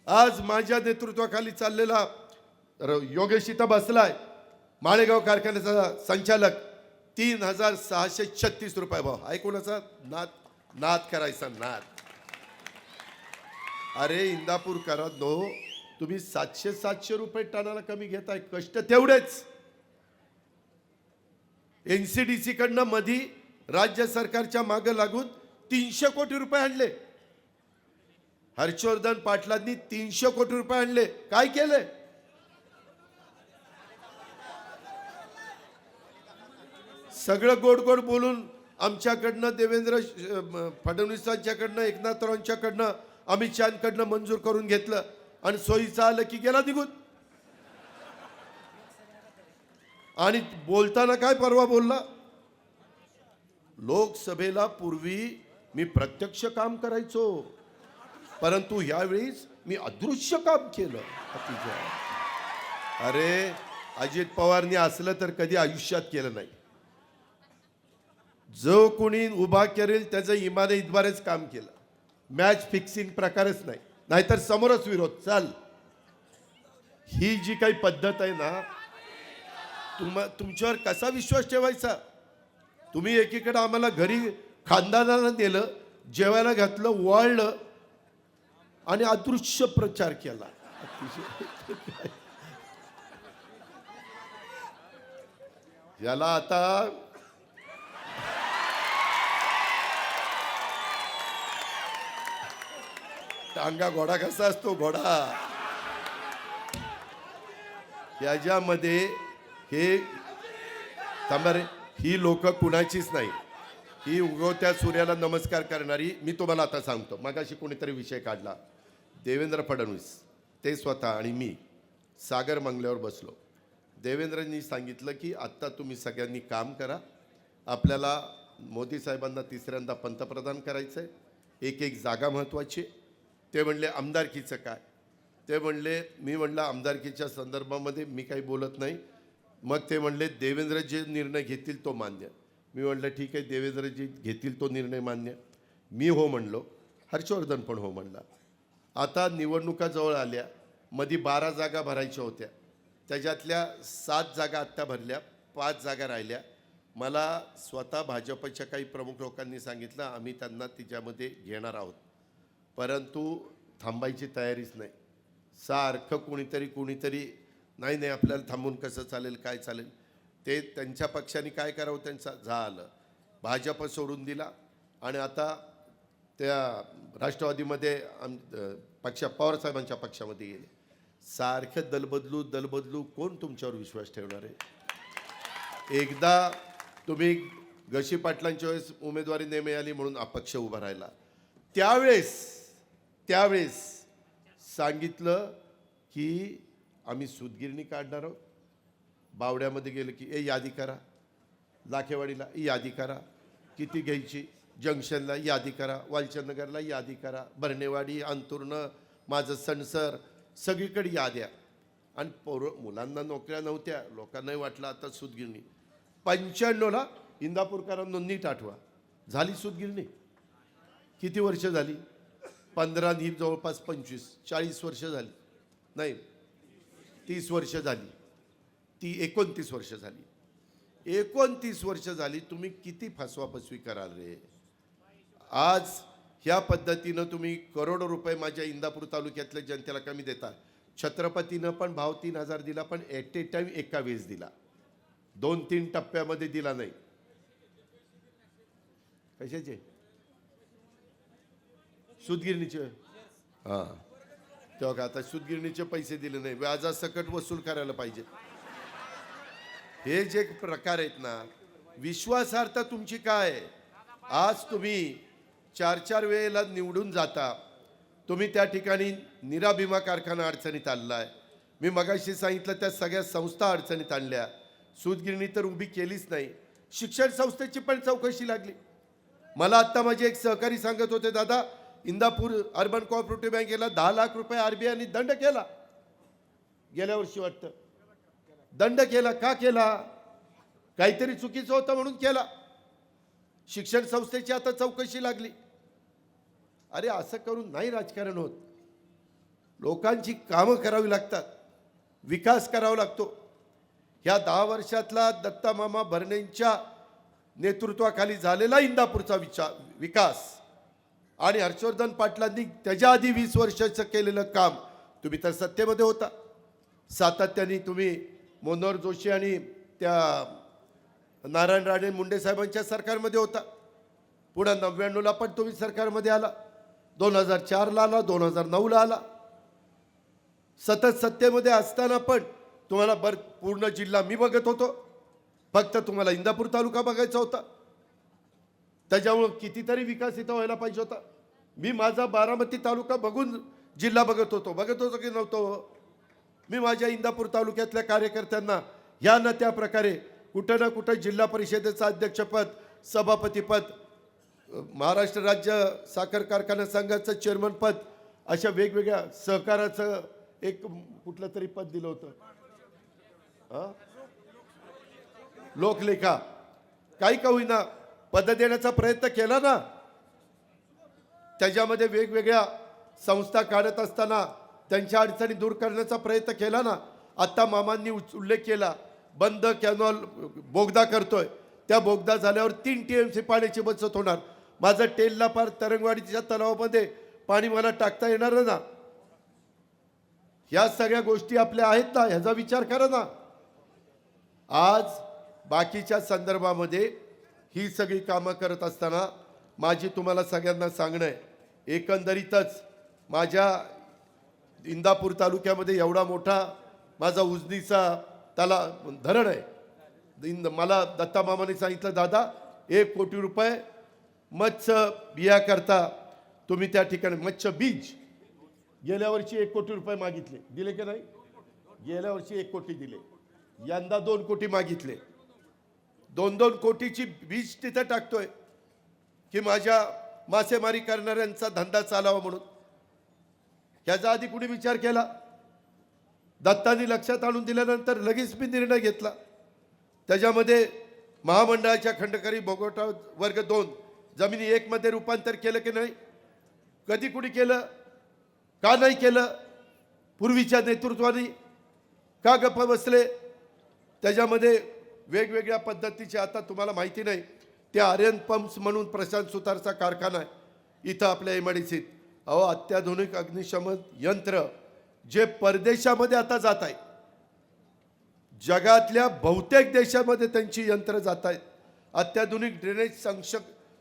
आज माझ्या नेतृत्वाखाली चाललेला योगेश इथं बसलाय, माळेगाव कारखान्याचा संचालक, 3,636 रुपये भाव. आहे कोणाचा? नाद करायचा नाद. अरे इंदापूर करा नो, तुम्ही 700 रुपये टनाला कमी घेताय, कष्ट तेवढेच. NCDC कडनं मधी राज्य सरकारच्या मागे लागून 300 कोटी रुपये आणले. हर्षवर्धन पाटलांनी 300 कोटी रुपये आणले. काय केले? सगळं गोड गोड बोलून आमच्याकडनं, देवेंद्र फडणवीसांच्याकडनं, एकनाथरावांच्याकडनं, अमित शहाकडनं मंजूर करून घेतलं, आणि सोयीचं आलं की गेला निघून. आणि बोलताना काय परवा बोलला? लोकसभेला पूर्वी मी प्रत्यक्ष काम करायचो, परंतु यावेळीच मी अदृश्य काम केलं. अरे अजित पवारनी असलं तर कधी आयुष्यात केलं नाही. जो कोणी उभा करेल त्याचं इमाने इतबारेच काम केलं. मॅच फिक्सिंग प्रकारच नाही, नाहीतर समोरच विरोध चाल. ही जी काही पद्धत आहे ना, तुमच्यावर कसा विश्वास ठेवायचा? तुम्ही एकीकडे आम्हाला घरी खानदानाला नेलं, जेवायला घातलं, वाळलं, आणि अदृश्य प्रचार केला. याला आता टांगा घोडा कसा असतो, घोडा याच्यामध्ये हे थांबारे, ही लोक कुणाचीच नाही. ही उगवत्या सूर्याला नमस्कार करणारी. मी तुम्हाला आता सांगतो, मगाशी कोणीतरी विषय काढला. देवेंद्र फडणवीस ते स्वतः आणि मी सागर मंगल्यावर बसलो. देवेंद्रनी सांगितलं की आत्ता तुम्ही सगळ्यांनी काम करा, आपल्याला मोदी साहेबांना तिसऱ्यांदा पंतप्रधान करायचं आहे, एक जागा महत्त्वाची. ते म्हणले आमदारकीचं काय? ते म्हणले, मी म्हणलं आमदारकीच्या संदर्भामध्ये मी काही बोलत नाही. मग ते म्हणले देवेंद्र जे निर्णय घेतील तो मान्य. मी म्हटलं ठीक आहे, देवेंद्रजी घेतील तो निर्णय मान्य. मी हो म्हणलो, हर्षवर्धन पण हो म्हणला. आता निवडणुका जवळ आल्या, मध्ये 12 जागा भरायच्या होत्या, त्याच्यातल्या 7 जागा आत्ता भरल्या, 5 जागा राहिल्या. मला स्वतः भाजपच्या काही प्रमुख लोकांनी सांगितलं आम्ही त्यांना तिच्यामध्ये घेणार आहोत, परंतु थांबायची तयारीच नाही. सारखं कुणीतरी नाही आपल्याला थांबून कसं चालेल, काय चालेल. ते त्यांच्या पक्षाने काय करावं त्यांचा झालं, भाजप सोडून दिला. आणि आता त्या राष्ट्रवादीमध्ये पक्षा पवारसाहेबांच्या पक्षामध्ये गेले. सारखं दलबदलू कोण तुमच्यावर विश्वास ठेवणार आहे? एकदा तुम्ही गशी पाटलांच्या वेळेस उमेदवारी नाही मिळाली म्हणून अपक्ष उभा राहिला. त्यावेळेस सांगितलं की आम्ही सूतगिरणी काढणार आहोत. बावड्यामध्ये गेलं की यादी करा, लाखेवाडीला यादी करा, किती घ्यायची, जंक्शनला यादी करा, वालचंदनगरला यादी करा, भरणेवाडी, अंतुर्न, माझं सणसर, सगळीकडे याद्या. आणि मुलांना नोकऱ्या नव्हत्या, लोकांनाही वाटलं आता सूतगिरणी. 95ला इंदापूरकरांना नीट आठवा, झाली सूतगिरणी. किती वर्ष झाली? 15 ही जवळपास 25-40 वर्ष झाली, नाही 30 वर्ष झाली, ती 29 वर्ष झाली. 29 वर्ष झाली. तुम्ही किती फसवाफसवी कराल रे? आज ह्या पद्धतीनं तुम्ही करोडो रुपये माझ्या इंदापूर तालुक्यातल्या जनतेला कमी देता. छत्रपतीनं पण भाव 3000 दिला, पण ॲट ए टाइम एका वेळेस दिला, 2-3 टप्प्यामध्ये दिला नाही. कशाचे? सूतगिरणीचे. हां, तेव्हा आता सूतगिरणीचे पैसे दिले नाही, व्याजासकट वसूल करायला पाहिजे. हे जे प्रकार आहेत ना, विश्वासार्हता तुमची काय? आज तुम्ही 4-4 वेळेला निवडून जाता, तुम्ही त्या ठिकाणी निराभिमा कारखाना अडचणीत आणला आहे. मी मगाशी सांगितलं त्या सगळ्या संस्था अडचणीत आणल्या. सूतगिरणी तर उभी केलीच नाही. शिक्षण संस्थेची पण चौकशी लागली. मला आत्ता माझे एक सहकारी सांगत होते, दादा इंदापूर अर्बन कोऑपरेटिव्ह बँकेला 10 लाख रुपये RBIने दंड केला, गेल्या वर्षी वाटतं. दंड केला का केला? काहीतरी चुकीचं होतं म्हणून केला. शिक्षण संस्थेची आता चौकशी लागली. अरे असं करून नाही राजकारण होत. लोकांची कामं करावी लागतात, विकास करावा लागतो. ह्या 10 वर्षातला दत्ता मामा भरणेंच्या नेतृत्वाखाली झालेला इंदापूरचा विकास आणि हर्षवर्धन पाटलांनी त्याच्या आधी 20 वर्षाचं केलेलं काम, तुम्ही तर सत्तेमध्ये होता. सातत्याने तुम्ही मनोहर जोशी आणि त्या नारायण राणे मुंडे साहेबांच्या सरकारमध्ये होता. पुन्हा 99ला पण तुम्ही सरकारमध्ये आला, 2004ला आला, 2009ला आला. सतत सत्तेमध्ये असताना पण तुम्हाला पूर्ण जिल्हा मी बघत होतो, फक्त तुम्हाला इंदापूर तालुका बघायचा होता. त्याच्यामुळं कितीतरी विकास इथं व्हायला पाहिजे होता. मी माझा बारामती तालुका बघून जिल्हा बघत होतो की नव्हतो? मी माझ्या इंदापूर तालुक्यातल्या कार्यकर्त्यांना ह्या ना त्या प्रकारे कुठं ना कुठं जिल्हा परिषदेचं अध्यक्षपद, सभापतीपद, महाराष्ट्र राज्य साखर कारखाना संघाचं चेअरमनपद, अशा वेगवेगळ्या सहकाराचं एक कुठलं तरी पद दिलं होतं. लोकलेखा, काही का होईना पद देण्याचा प्रयत्न केला ना. त्याच्यामध्ये वेगवेगळ्या संस्था काढत असताना त्यांच्या अडचणी दूर करण्याचा प्रयत्न केला ना. आत्ता मामांनी उल्लेख केला, बंद कॅनॉल बोगदा करतोय, त्या बोगदा झाल्यावर 3 TMC पाण्याची बचत होणार. माझं टेलला पार तरंगवाडीच्या तलावामध्ये पाणी मला टाकता येणार ना. ह्या सगळ्या गोष्टी आपल्या आहेत ना, ह्याचा विचार करा ना. आज बाकीच्या संदर्भामध्ये ही सगळी कामं करत असताना माझी तुम्हाला सगळ्यांना सांगणं आहे, एकंदरीतच माझ्या इंदापूर तालुक्यामध्ये एवढा मोठा माझा उजनीचा धरण आहे. मला दत्ता मामाने सांगितलं, दादा 1 कोटी रुपये मत्स्य बिया करता तुम्ही त्या ठिकाणी मत्स्य बीज, गेल्या वर्षी 1 कोटी रुपये मागितले, दिले की नाही? गेल्या वर्षी 1 कोटी दिले, यंदा 2 कोटी मागितले. 2-2 कोटीची बीज तिथे टाकतोय की माझ्या मासेमारी करणाऱ्यांचा धंदा चालावा म्हणून. ह्याचा आधी कुणी विचार केला? दत्तानी लक्षात आणून दिल्यानंतर लगेच मी निर्णय घेतला. त्याच्यामध्ये महामंडळाच्या खंडकरी भोगवटा वर्ग 2 जमिनी 1 मध्ये रूपांतर केलं की नाही? कधी कुणी केलं? का नाही केलं? पूर्वीच्या नेतृत्वाने का गप्प बसले? त्याच्यामध्ये वेगवेगळ्या पद्धतीचे, आता तुम्हाला माहिती नाही, त्या आर्यन पंप्स म्हणून प्रशांत सुतारचा कारखाना आहे इथं आपल्या MIDCत. अहो, अत्याधुनिक अग्निशमन यंत्र जे परदेशामध्ये आता जात आहे, जगातल्या बहुतेक देशामध्ये त्यांची यंत्र जात आहेत. अत्याधुनिक ड्रेनेज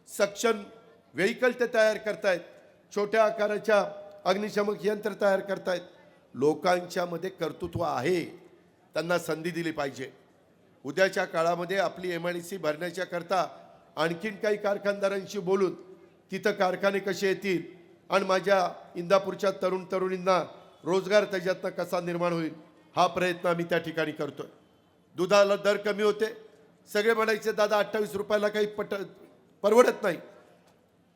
सक्षम व्हेकल ते तयार करतायत, छोट्या आकाराच्या अग्निशमक यंत्र तयार करतायत. लोकांच्या मध्ये कर्तृत्व आहे, त्यांना संधी दिली पाहिजे. उद्याच्या काळामध्ये आपली MIDC भरण्याच्या करता आणखीन काही कारखानदारांशी बोलून तिथं कारखाने कसे येतील आणि माझ्या इंदापूरच्या तरुण तरुणींना रोजगार त्याच्यातनं कसा निर्माण होईल हा प्रयत्न आम्ही त्या ठिकाणी करतोय. दुधाला दर कमी होते, सगळे म्हणायचे दादा 28 रुपयाला काही परवडत नाही.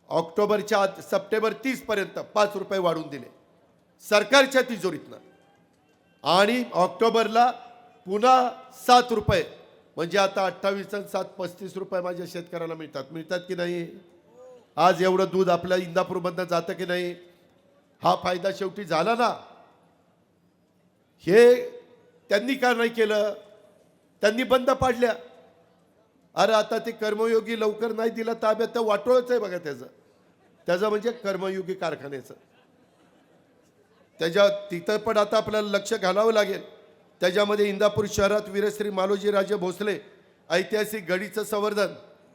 ऑक्टोबरच्या आत सप्टेंबर 30 पर्यंत 5 रुपये वाढवून दिले सरकारच्या तिजोरीतनं, आणि ऑक्टोबरला पुन्हा 7 रुपये, म्हणजे आता 28 आणि 7 35 रुपये माझ्या शेतकऱ्याला मिळतात की नाही. आज एवढं दूध आपल्या इंदापूरमधनं जातं की नाही, हा फायदा शेवटी झाला ना. हे त्यांनी का नाही केलं, त्यांनी बंद पाडल्या. अरे आता ते कर्मयोगी लवकर नाही दिलं ताब्यात तर वाटोळच आहे बघा त्याचं म्हणजे कर्मयोगी कारखान्याचं. तिथं पण आता आपल्याला लक्ष घालावं लागेल. त्याच्यामध्ये इंदापूर शहरात वीरश्री मालोजी राजे भोसले ऐतिहासिक गडीचं संवर्धन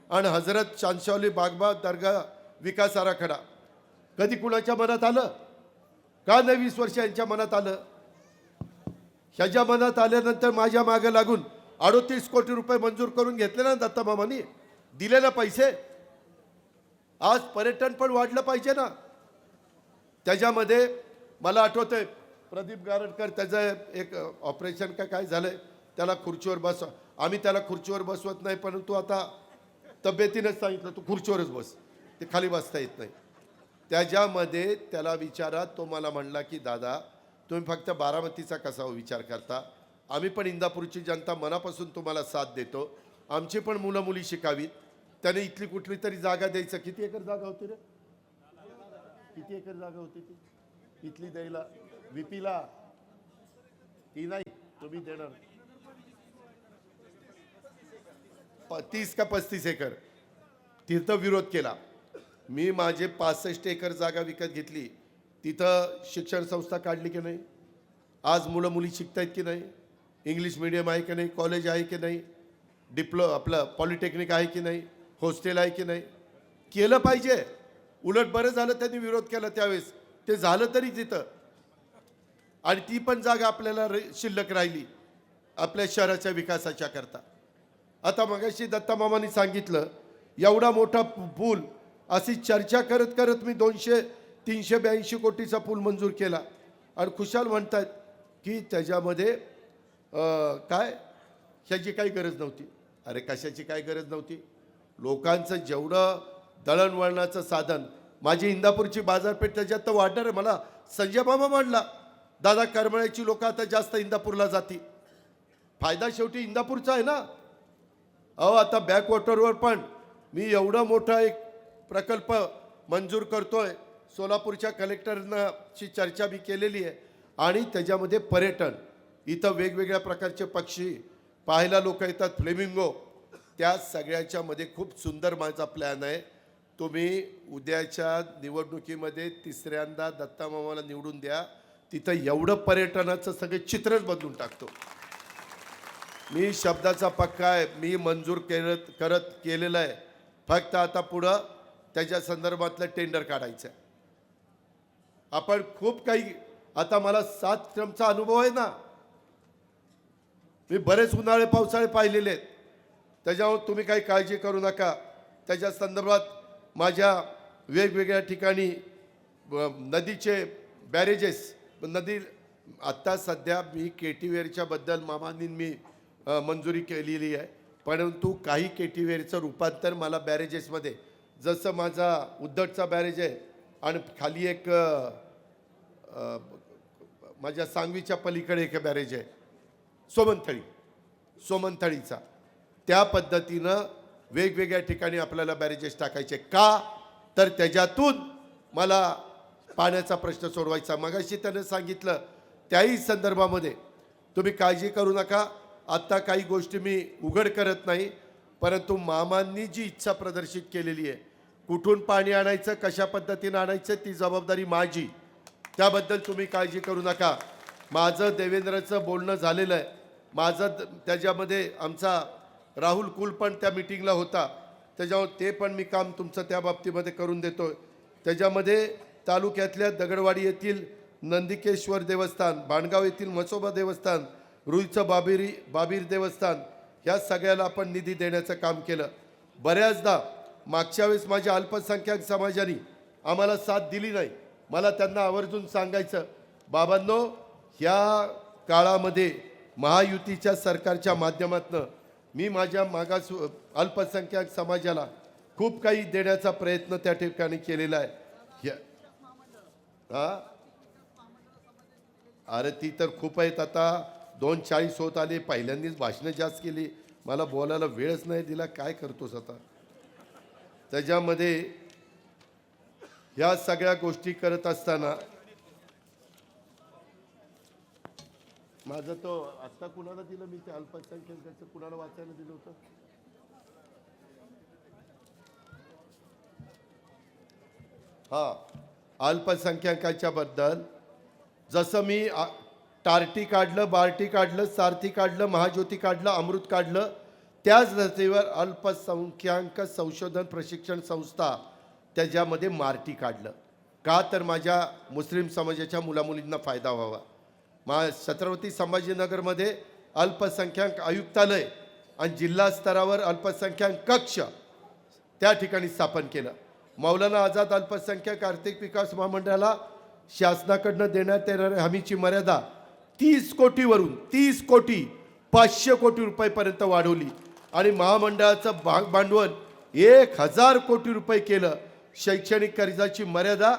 आणि हजरत शांशावली बागबा दर्गा विकास आराखडा कधी कुणाच्या मनात आलं का नाही? 20 वर्ष यांच्या मनात आलं. ह्याच्या मनात आल्यानंतर माझ्या मागे लागून 38 कोटी रुपये मंजूर करून घेतले ना दत्तामामांनी, दिले ना पैसे. आज पर्यटन पण वाढलं पाहिजे ना. त्याच्यामध्ये मला आठवतंय प्रदीप गारटकर, त्याचं एक ऑपरेशन का काय झालंय, त्याला खुर्चीवर बसवा. आम्ही त्याला खुर्चीवर बसवत नाही, परंतु आता तब्येतीनेच सांगितलं तू खुर्चीवरच बस, ते खाली बसता येत नाही. त्याच्यामध्ये त्याला विचारा, तो मला म्हणला की दादा तुम्ही फक्त बारामतीचा कसा विचार करता, आम्ही पण इंदापूरची जनता मनापासून तुम्हाला साथ देतो, आमची पण मुलं मुली शिकावीत. त्याने इथली कुठली तरी जागा द्यायचं. किती एकर जागा होती रे, किती एकर जागा होती ती इथली द्यायला VP-ला? ती नाही, तुम्ही देणार 30 का 35 एकर. तिथं विरोध केला मी. माझे 65 एकर जागा विकत घेतली. तिथं शिक्षण संस्था काढली की नाही? आज मुलं मुली शिकतायत की नाही? इंग्लिश मीडियम आहे की नाही? कॉलेज आहे की नाही? आपलं पॉलिटेक्निक आहे की नाही? हॉस्टेल आहे की नाही? केलं पाहिजे. उलट बरं झालं त्यांनी विरोध केला त्यावेळेस, ते झालं तरी तिथं. आणि ती पण जागा आपल्याला शिल्लक राहिली आपल्या शहराच्या विकासाच्या करता. आता मगाशी दत्तामामांनी सांगितलं एवढा मोठा पूल, अशी चर्चा करत करत मी 382 कोटीचा पूल मंजूर केला आणि खुशाल म्हणतात की त्याच्यामध्ये काय ह्याची काही गरज नव्हती. अरे कशाची काय गरज नव्हती? लोकांचं जेवढं दळणवळणाचं साधन, माझी इंदापूरची बाजारपेठ त्याच्यात तर वाढणार आहे. मला संजय मामा म्हणला दादा करमळ्याची लोक आता जास्त इंदापूरला जाती. फायदा शेवटी इंदापूरचा आहे ना. अहो आता बॅकवॉटरवर पण मी एवढा मोठा एक प्रकल्प मंजूर करतोय. सोलापूरच्या कलेक्टरनाची चर्चा मी केलेली आहे. आणि त्याच्यामध्ये पर्यटन, इथं वेगवेगळ्या प्रकारचे पक्षी पाहायला लोक येतात, फ्लेमिंगो, त्या सगळ्याच्या मध्ये खूप सुंदर माझा प्लॅन आहे. तुम्ही उद्याच्या निवडणुकीमध्ये तिसऱ्यांदा दत्तामामाला निवडून द्या. तिथं एवढं पर्यटनाचं सगळे चित्रच बदलून टाकतो. मी शब्दाचा पक्का आहे. मी मंजूर केलेलं आहे. फक्त आता पुढं त्याच्या संदर्भातलं टेंडर काढायचं आहे. आपण खूप काही, आता मला 7 टर्मचा अनुभव आहे ना. मी बरेच उन्हाळे पावसाळे पाहिलेले आहेत. त्याच्यावर तुम्ही काही काळजी करू नका. त्याच्या संदर्भात माझ्या वेगवेगळ्या ठिकाणी नदीचे बॅरेजेस, नदी आत्ता सध्या मी केटीवेरच्या बद्दल मामांनी मी मंजुरी केलेली आहे. परंतु काही केटीवेरचं रूपांतर मला बॅरेजेसमध्ये, जसं माझा उद्धटचा बॅरेज आहे आणि खाली एक माझ्या सांगवीच्या पलीकडे एक बॅरेज आहे सोमनथळीचा, त्या पद्धतीनं वेगवेगळ्या ठिकाणी आपल्याला बॅरेजेस टाकायचे. का तर त्याच्यातून मला पाण्याचा प्रश्न सोडवायचा. मगाशी त्यानं सांगितलं त्याही संदर्भामध्ये तुम्ही काळजी करू नका. आत्ता काही गोष्टी मी उघड करत नाही, परंतु मामांनी जी इच्छा प्रदर्शित केलेली आहे, कुठून पाणी आणायचं, कशा पद्धतीनं आणायचं, ती जबाबदारी माझी. त्याबद्दल तुम्ही काळजी करू नका. माझं देवेंद्रचं बोलणं झालेलं आहे. माझं त्याच्यामध्ये आमचा राहुल कुल पण त्या मीटिंगला होता. त्याच्यावर ते पण मी काम तुमचं त्या बाबतीमध्ये करून देतो. त्याच्यामध्ये तालुक्यातल्या दगडवाडी येथील नंदिकेश्वर देवस्थान, भाणगाव येथील म्हसोबा देवस्थान, रुईचं बाबीर देवस्थान, ह्या सगळ्याला आपण निधी देण्याचं काम केलं. बऱ्याचदा मागच्या वेळेस माझ्या अल्पसंख्याक समाजाने आम्हाला साथ दिली नाही. मला त्यांना आवर्जून सांगायचं, बाबांनो, ह्या काळामध्ये महायुतीच्या सरकारच्या माध्यमातून मी माझ्या मागास अल्पसंख्याक समाजाला खूप काही देण्याचा प्रयत्न त्या ठिकाणी केलेला आहे. हा, अरे ती तर खूप आहेत. आता 2:40 होत आले. पहिल्यांदाच भाषणं जास्त केली, मला बोलायला वेळच नाही दिला. काय करतोस आता? त्याच्यामध्ये ह्या सगळ्या गोष्टी करत असताना माझं तो आत्ता कुणाला दिलं मी ते अल्पसंख्याकाचं, कुणाला वाचायला दिलं होतं? हा, अल्पसंख्याकाच्या बद्दल जसं मी टार्टी काढलं, बार्टी काढलं, सारथी काढलं, महाज्योती काढलं, अमृत काढलं, त्याच धर्तीवर अल्पसंख्याक संशोधन प्रशिक्षण संस्था त्याच्यामध्ये मार्टी काढलं. का तर माझ्या मुस्लिम समाजाच्या मुलामुलींना फायदा व्हावा. छत्रपती संभाजीनगरमध्ये अल्पसंख्याक आयुक्तालय आणि जिल्हा स्तरावर अल्पसंख्याक कक्ष त्या ठिकाणी स्थापन केलं. मौलाना आझाद अल्पसंख्याक आर्थिक विकास महामंडळाला शासनाकडनं देण्यात येणाऱ्या हमीची मर्यादा 30 कोटीवरून 30 कोटी 500 कोटी रुपयेपर्यंत वाढवली आणि महामंडळाचं भागभांडवल 1000 कोटी रुपये केलं. शैक्षणिक कर्जाची मर्यादा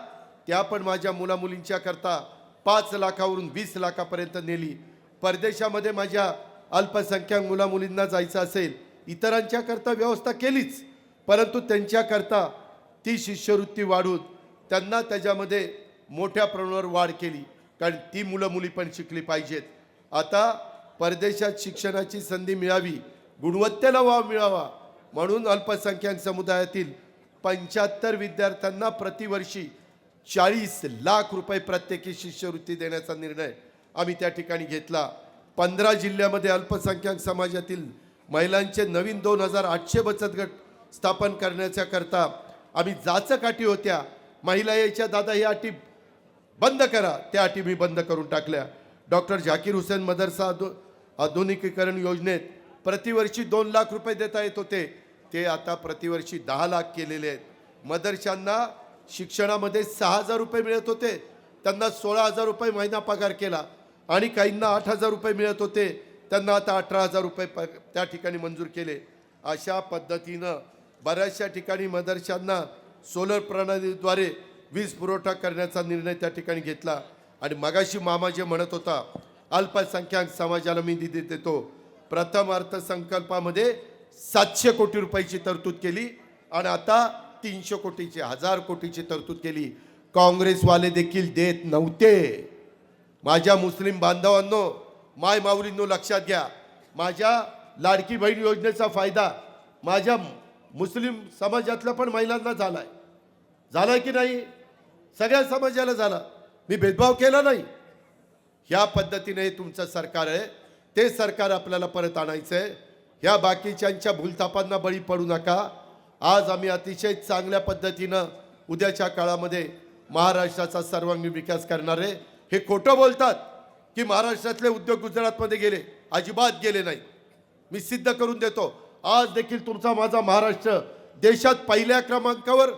त्या पण माझ्या मुलामुलींच्या करता 5 लाखावरून 20 लाखापर्यंत नेली. परदेशामध्ये माझ्या अल्पसंख्याक मुलामुलींना जायचं असेल, इतरांच्या करता व्यवस्था केलीच, परंतु त्यांच्याकरता ती शिष्यवृत्ती वाढवून त्यांना त्याच्यामध्ये मोठ्या प्रमाणावर वाढ केली, कारण ती मुलं मुली पण शिकली पाहिजेत. आता परदेशात शिक्षणाची संधी मिळावी, गुणवत्तेला वाव मिळावा म्हणून अल्पसंख्याक समुदायातील 75 विद्यार्थ्यांना प्रतिवर्षी 40 लाख रुपये प्रत्येकी शिष्यवृत्ती देण्याचा निर्णय आम्ही त्या ठिकाणी घेतला. 15 जिल्ह्यामध्ये अल्पसंख्याक समाजातील महिलांचे नवीन 2800 बचत गट स्थापन करण्याच्या करता आम्ही जाचकाठी होत्या. महिला यायच्या, दादा ही अटी बंद करा, त्या अटी मी बंद करून टाकल्या. डॉक्टर झाकीर हुसेन मदरसा आधुनिकीकरण योजनेत प्रतिवर्षी 2 लाख रुपये देता येत होते, ते आता प्रतिवर्षी 10 लाख केलेले आहेत. मदरशांना शिक्षणामध्ये 6000 रुपये मिळत होते, त्यांना 16000 रुपये महिना पगार केला आणि काहींना 8000 रुपये मिळत होते, त्यांना आता 18000 रुपये त्या ठिकाणी मंजूर केले. अशा पद्धतीनं बऱ्याचशा ठिकाणी मदरशांना सोलर प्रणालीद्वारे वीज पुरवठा करण्याचा निर्णय त्या ठिकाणी घेतला. आणि मगाशी मामा जे म्हणत होता, अल्पसंख्याक समाजाला मी निधी देतो, प्रथम अर्थसंकल्पामध्ये 700 कोटी रुपयाची तरतूद केली आणि आता 300 कोटीची 1000 कोटीची तरतूद केली. काँग्रेसवाले देखील देत नव्हते. माझ्या मुस्लिम बांधवांनो, माय माऊलींनो, लक्षात घ्या, माझ्या लाडकी बहीण योजनेचा फायदा माझ्या मुस्लिम समाजातल्या पण महिलांना झालाय की नाही? सगळ्या समाजाला झाला. मी भेदभाव केला नाही. ह्या पद्धतीने तुमचं सरकार आहे, ते सरकार आपल्याला परत आणायचं आहे. ह्या बाकीच्यांच्या भूलथापांना बळी पडू नका. आज आम्ही अतिशय चांगल्या पद्धतीनं उद्याच्या काळामध्ये महाराष्ट्राचा सर्वांगीण विकास करणार आहे. हे खोटं बोलतात की महाराष्ट्रातले उद्योग गुजरातमध्ये गेले, अजिबात गेले नाही. मी सिद्ध करून देतो. आज देखील तुमचा माझा महाराष्ट्र देशात पहिल्या क्रमांकावर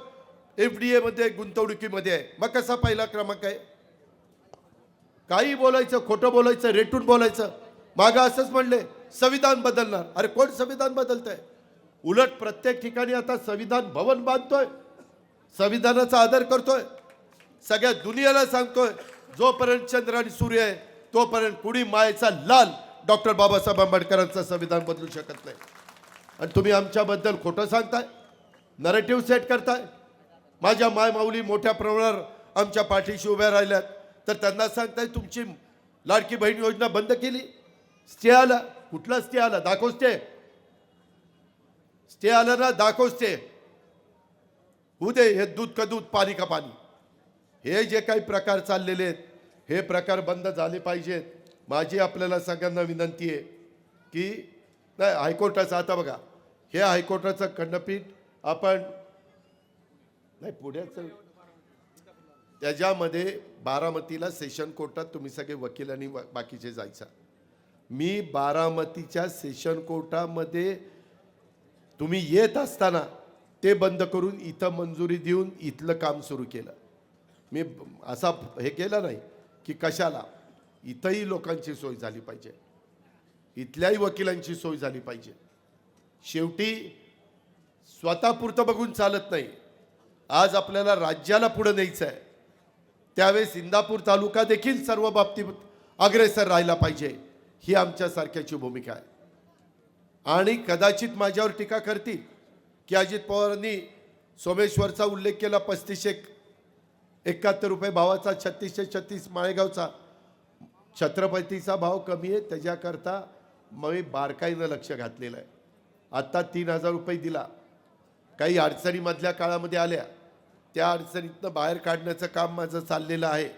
FDA मध्ये गुंतवणुकीमध्ये आहे. मग कसा पहिला क्रमांक आहे? काही बोलायचं, खोटं बोलायचं, रेटून बोलायचं. मागं असंच म्हणले संविधान बदलणार. अरे कोण संविधान बदलतंय? उलट प्रत्येक ठिकाणी आता संविधान भवन बांधतोय, संविधानाचा आदर करतोय, सगळ्या दुनियाला सांगतोय जोपर्यंत चंद्र आणि सूर्य आहे तोपर्यंत कुणी मायेचा लाल डॉक्टर बाबासाहेब आंबेडकरांचं संविधान बदलू शकत नाही. आणि तुम्ही आमच्याबद्दल खोटं सांगताय, नरेटिव्ह सेट करताय. माझ्या माय माऊली मोठ्या प्रमाणावर आमच्या पाठीशी उभ्या राहिल्यात, तर त्यांना सांगताय तुमची लाडकी बहीण योजना बंद केली. स्टे आला. कुठला स्टे आला? दाखव स्टे. स्टे आला ना, दाखव स्टे. होऊ दे, हे दूध का दूध, पाणी का पाणी. हे जे काही प्रकार चाललेले आहेत, हे प्रकार बंद झाले पाहिजेत. माझी आपल्याला सगळ्यांना विनंती आहे की नाही, हायकोर्टाचं आता बघा, हे हायकोर्टाचं खंडपीठ आपण नाही पुण्याचं त्याच्यामध्ये बारामतीला सेशन कोर्टात तुम्ही सगळे वकील आणि बाकीचे जायचा. मी बारामतीच्या सेशन कोर्टामध्ये तुम्ही येत असताना ते बंद करून इथं मंजुरी देऊन इथलं काम सुरू केलं. मी असा हे केलं नाही की कशाला, इथंही लोकांची सोय झाली पाहिजे, इथल्याही वकिलांची सोय झाली पाहिजे. शेवटी स्वतःपुरतं बघून चालत नाही. आज आपल्याला राज्याला पुढे न्यायचं आहे, त्यावेळेस इंदापूर तालुका देखील सर्व बाबतीत अग्रेसर राहिला पाहिजे, ही आमच्यासारख्याची भूमिका आहे. आणि कदाचित माझ्यावर टीका करतील की अजित पवारांनी सोमेश्वरचा उल्लेख केला, 3571 रुपये भावाचा, 3636 माळेगावचा. छत्रपतीचा भाव कमी आहे त्याच्याकरता मी बारकाईनं लक्ष घातलेलं आहे. आत्ता 3000 रुपये दिला. काही अडचणीमधल्या काळामध्ये आल्या, त्या अडचणीतनं बाहेर काढण्याचं काम माझं चाललेलं आहे.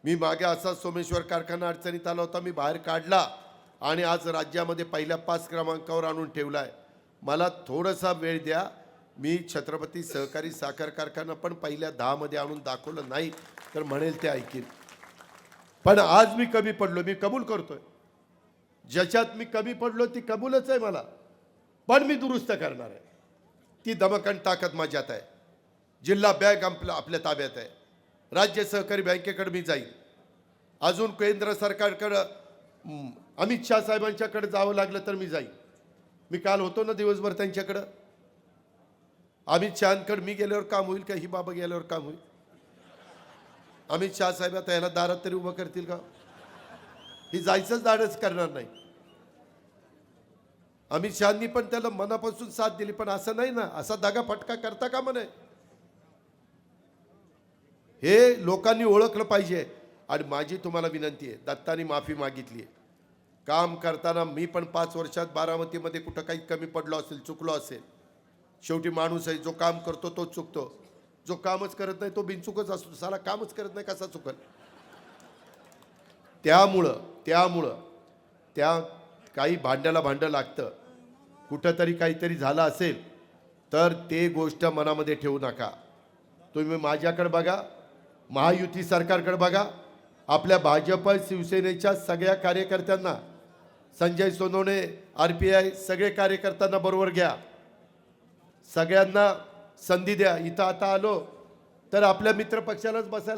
मी मागे असा सोमेश्वर कारखाना अडचणीत आला होता, मी बाहेर काढला आणि आज राज्यामध्ये पहिल्या 5 क्रमांकावर आणून ठेवला आहे. मला थोडासा वेळ द्या, मी छत्रपती सहकारी साखर कारखाना पण पहिल्या 10 मध्ये आणून दाखवलं नाही तर म्हणेल ते ऐकीन. पण आज मी कमी पडलो, मी कबूल करतोय. ज्याच्यात मी कमी पडलो ती कबूलच आहे मला, पण मी दुरुस्त करणार आहे. ती दमकन ताकद माझ्यात आहे. जिल्हा बँक आपल्या ताब्यात आहे. राज्य सहकारी बँकेकडे मी जाईल. अजून केंद्र सरकारकडं अमित शाह साहेबांच्याकडे जावं लागलं तर मी जाईल. मी काल होतो ना दिवसभर त्यांच्याकडं. अमित शहांकडे मी गेल्यावर काम होईल का, ही बाबा गेल्यावर काम होईल? अमित शाह साहेब आता याला दारात तरी उभं करतील का? ही जायचंच धाडस करणार नाही. अमित शहांनी पण त्याला मनापासून साथ दिली, पण असं नाही ना, असा दगा फटका करता का म्हणे. हे लोकांनी ओळखलं पाहिजे. आणि माझी तुम्हाला विनंती आहे, दत्तानी माफी मागितली आहे. काम करताना मी पण 5 वर्षात बारामतीमध्ये कुठं काही कमी पडलो असेल, चुकलो असेल. शेवटी माणूस आहे, जो काम करतो तोच चुकतो, जो कामच करत नाही तो बिनचुकच असतो. साला कामच करत नाही कसा चुकल. त्यामुळं त्या काही भांड्याला भांडं लागतं. कुठंतरी काहीतरी झालं असेल तर ते गोष्ट मनामध्ये ठेवू नका. तुम्ही माझ्याकडे बघा, महायुती सरकारकडे बघा, आपल्या भाजप शिवसेनेच्या सगळ्या कार्यकर्त्यांना, संजय सोनवणे, RPI सगळे कार्यकर्त्यांना बरोबर घ्या, सगळ्यांना संधी द्या. इथं आता आलो तर आपल्या मित्रपक्षालाच बसायला